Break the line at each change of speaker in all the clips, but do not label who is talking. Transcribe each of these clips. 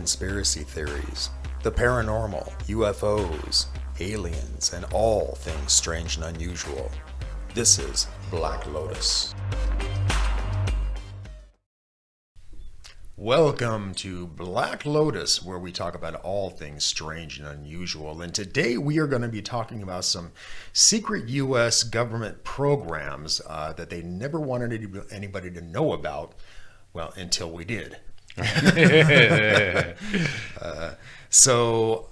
conspiracy theories, the paranormal, UFOs, aliens, and all things strange and unusual. This is Black Lotus. Welcome to Black Lotus, where we talk about all things strange and unusual. And today we are going to be talking about some secret U.S. government programs that they never wanted anybody to know about, well, until we did. So,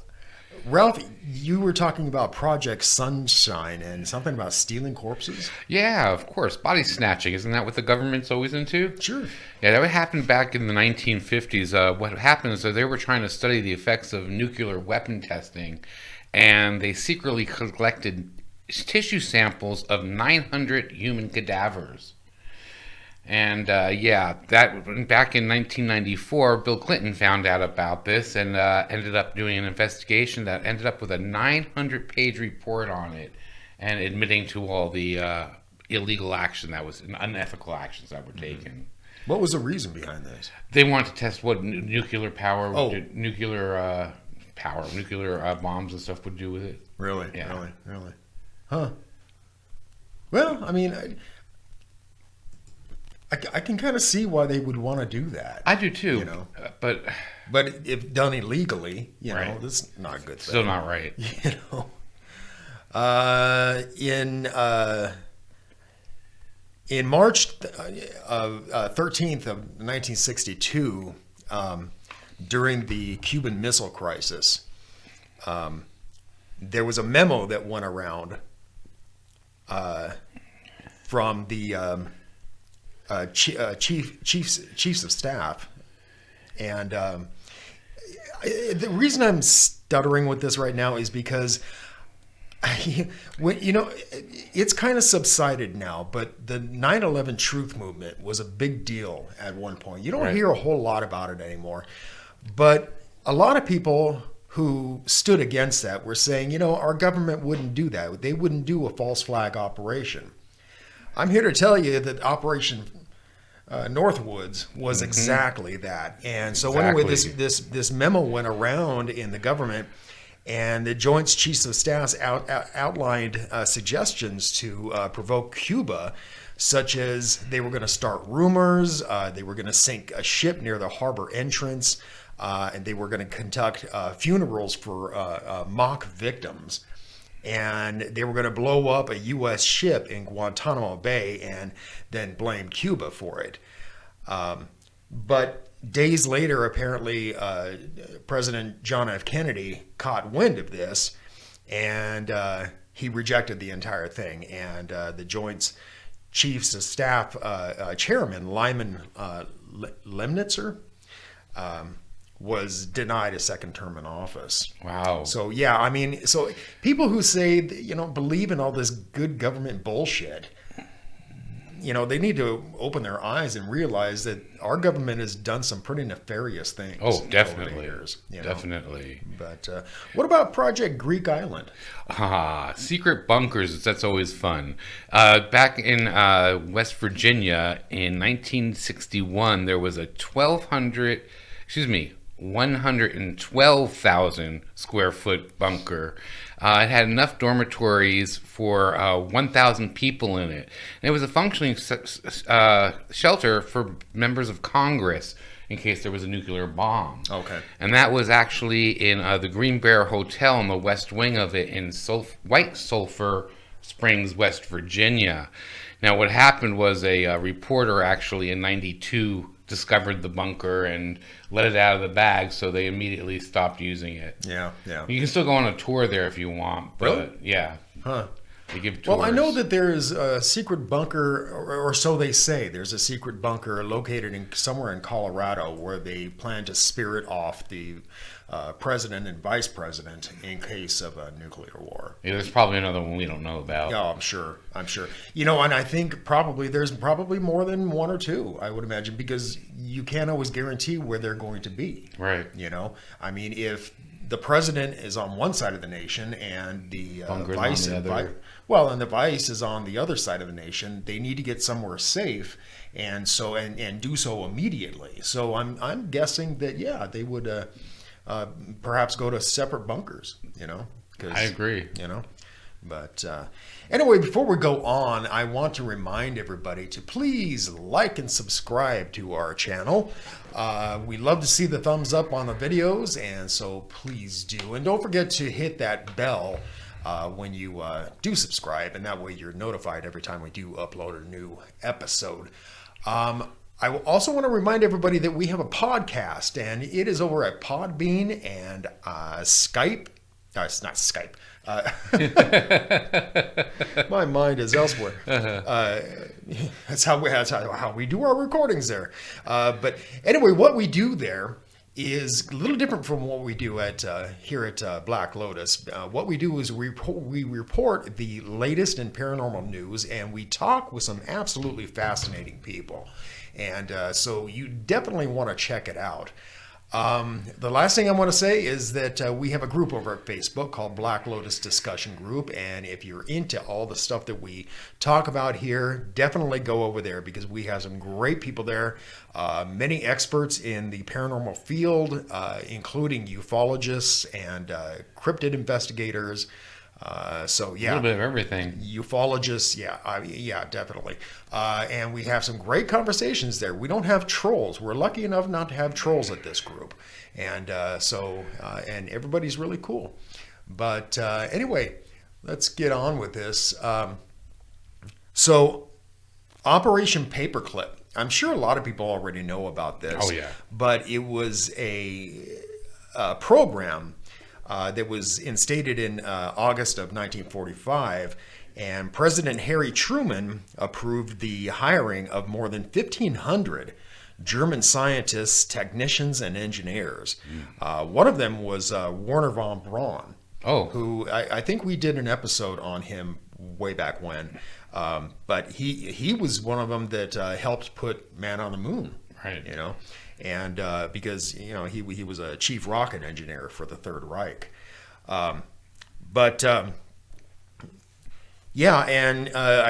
Ralph, you were talking about Project Sunshine and something about stealing corpses?
Yeah, of course. Body snatching. Isn't that what the government's always into?
Sure.
Yeah, that would happen back in the 1950s. What happened is that they were trying to study the effects of nuclear weapon testing, and they secretly collected tissue samples of 900 human cadavers. And that back in 1994, Bill Clinton found out about this and ended up doing an investigation that ended up with a 900-page report on it, and admitting to all the illegal action that was unethical actions that were taken.
What was the reason behind this?
They wanted to test what nuclear bombs and stuff would do with it.
Really?
Yeah.
Really? Huh. Well, I mean, I can kind of see why they would want to do that.
I do too.
You know,
but
if done illegally, you
right.
know, that's not a good thing.
Still not right.
You know, in March 13th of 1962, during the Cuban Missile Crisis, there was a memo that went around from the chiefs of staff, and the reason I'm stuttering with this right now is because it's kind of subsided now, but the 9/11 truth movement was a big deal at one point. You don't hear a whole lot about it anymore, but a lot of people who stood against that were saying, our government wouldn't do that. They wouldn't do a false flag operation. I'm here to tell you that Operation Northwoods was exactly that. And so anyway, this memo went around in the government, and the Joint Chiefs of Staff outlined suggestions to provoke Cuba, such as they were going to start rumors, they were going to sink a ship near the harbor entrance, and they were going to conduct funerals for mock victims. And they were going to blow up a U.S. ship in Guantanamo Bay and then blame Cuba for it. But days later, apparently, President John F. Kennedy caught wind of this, and he rejected the entire thing. And the Joint Chiefs of Staff Chairman Lyman Lemnitzer was denied a second term in office.
Wow.
So, yeah, I mean, so people who say, believe in all this good government bullshit, they need to open their eyes and realize that our government has done some pretty nefarious things.
Oh, definitely.
Over the years,
Definitely.
But what about Project Greek Island?
Secret bunkers. That's always fun. Back in West Virginia in 1961, there was a 112,000 square foot bunker. It had enough dormitories for 1,000 people in it. And it was a functioning shelter for members of Congress in case there was a nuclear bomb.
Okay.
And that was actually in the Green Bear Hotel in the west wing of it in White Sulphur Springs, West Virginia. Now, what happened was a reporter actually in 92 discovered the bunker and let it out of the bag, so they immediately stopped using it.
Yeah.
You can still go on a tour there if you want. But
really?
Yeah.
Huh.
They give tours.
Well, I know that there is a secret bunker, or so they say. There's a secret bunker located somewhere in Colorado where they plan to spirit off the president and vice president in case of a nuclear war.
Yeah, there's probably another one we don't know about.
Oh, I'm sure. And I think there's probably more than one or two, I would imagine, because you can't always guarantee where they're going to be.
Right.
I mean, if the president is on one side of the nation, and the vice,
on the other.
and the vice is on the other side of the nation. They need to get somewhere safe, and so and do so immediately. So I'm guessing that they would perhaps go to separate bunkers.
I agree.
But anyway, before we go on, I want to remind everybody to please like and subscribe to our channel. We love to see the thumbs up on the videos, and so please do. And don't forget to hit that bell when you do subscribe, and that way you're notified every time we do upload a new episode. I also want to remind everybody that we have a podcast, and it is over at Podbean and Skype. No, it's not Skype. My mind is elsewhere. That's how we do our recordings there. But anyway, what we do there is a little different from what we do at here at Black Lotus. What we do is we report the latest in paranormal news, and we talk with some absolutely fascinating people. And so you definitely want to check it out. The last thing I want to say is that we have a group over at Facebook called Black Lotus Discussion Group, and if you're into all the stuff that we talk about here, definitely go over there, because we have some great people there, many experts in the paranormal field, including ufologists and cryptid investigators. So yeah,
a little bit of everything.
Ufologists, yeah, definitely. And we have some great conversations there. We don't have trolls. We're lucky enough not to have trolls at this group, and and everybody's really cool. But anyway, let's get on with this. So, Operation Paperclip. I'm sure a lot of people already know about this.
Oh yeah.
But it was a program that was instated in August of 1945, and President Harry Truman approved the hiring of more than 1,500 German scientists, technicians, and engineers. One of them was Werner von Braun, who I think we did an episode on him way back when, but he was one of them that helped put man on the moon.
Right.
And because he was a chief rocket engineer for the Third Reich, I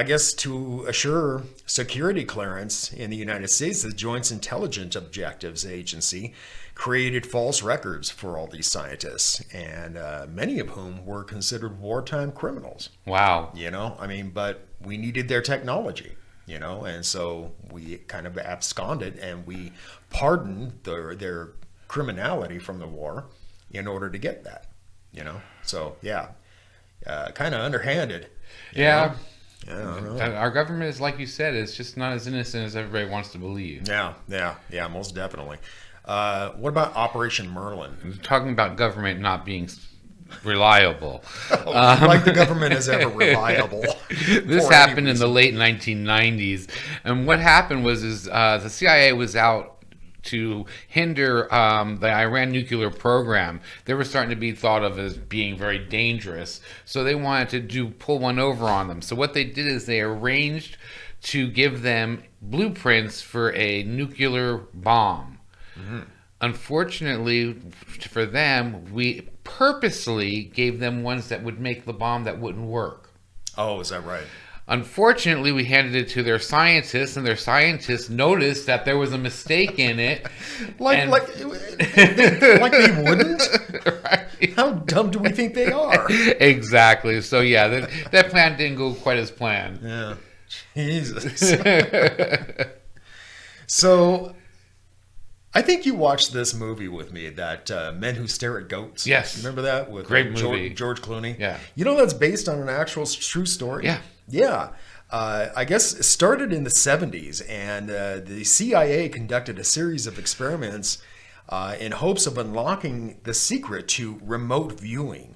guess to assure security clearance in the United States, the Joint Intelligence Objectives Agency created false records for all these scientists, and many of whom were considered wartime criminals.
Wow.
But we needed their technology. And so we kind of absconded, and we pardoned their criminality from the war in order to get that, So, kind of underhanded.
Yeah.
I don't know.
Our government is, like you said, it's just not as innocent as everybody wants to believe.
Yeah, most definitely. What about Operation Merlin?
I'm talking about government not being reliable.
Like the government is ever reliable.
This happened in the late 1990s, and what happened was the CIA was out to hinder the Iran nuclear program. They were starting to be thought of as being very dangerous, so they wanted to pull one over on them. So what they did is they arranged to give them blueprints for a nuclear bomb. Mm-hmm. Unfortunately for them, we purposely gave them ones that would make the bomb that wouldn't work.
Oh, is that right?
Unfortunately, we handed it to their scientists, and their scientists noticed that there was a mistake in it.
like they wouldn't? Right. How dumb do we think they are?
Exactly. So yeah, that plan didn't go quite as planned.
Yeah. Jesus. So, I think you watched this movie with me, that Men Who Stare at Goats.
Yes.
Remember that? With
great movie.
George Clooney.
Yeah.
That's based on an actual true story?
Yeah.
Yeah. I guess it started in the 70s, and the CIA conducted a series of experiments in hopes of unlocking the secret to remote viewing.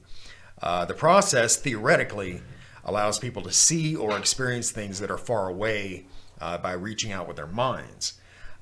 The process, theoretically, allows people to see or experience things that are far away by reaching out with their minds.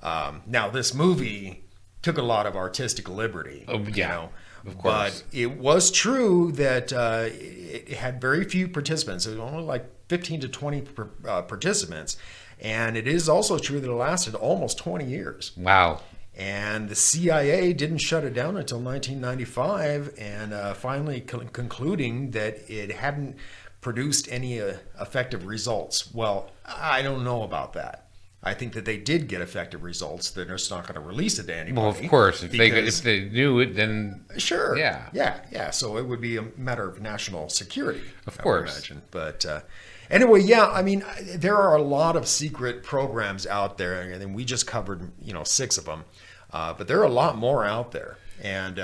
Now, this movie took a lot of artistic liberty.
Oh, yeah, of course.
But it was true that it had very few participants. It was only like 15 to 20 participants. And it is also true that it lasted almost 20 years.
Wow.
And the CIA didn't shut it down until 1995, and finally concluding that it hadn't produced any effective results. Well, I don't know about that. I think that they did get effective results. They're just not going to release it to anybody.
Well, of course, if they knew it, then
sure,
yeah.
So it would be a matter of national security,
of
course. I would imagine. But anyway, yeah, I mean, there are a lot of secret programs out there, and we just covered 6 of them. But there are a lot more out there. And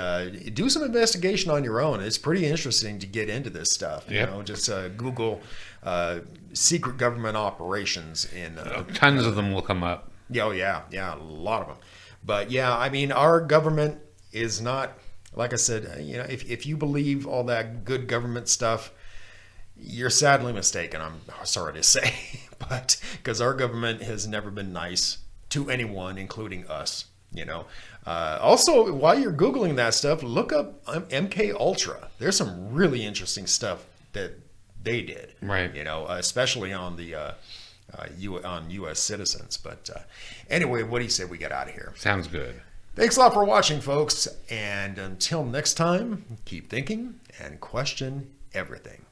do some investigation on your own. It's pretty interesting to get into this stuff. Just Google secret government operations in
tons of them will come up.
Oh yeah, a lot of them. But yeah, I mean, our government is not, like I said, if you believe all that good government stuff, you're sadly mistaken. I'm sorry to say, but because our government has never been nice to anyone, including us. Also, while you're Googling that stuff, look up MK Ultra. There's some really interesting stuff that they did,
right?
Especially on the on U.S. citizens. But anyway, what do you say we get out of here?
Sounds good.
Thanks a lot for watching, folks. And until next time, keep thinking and question everything.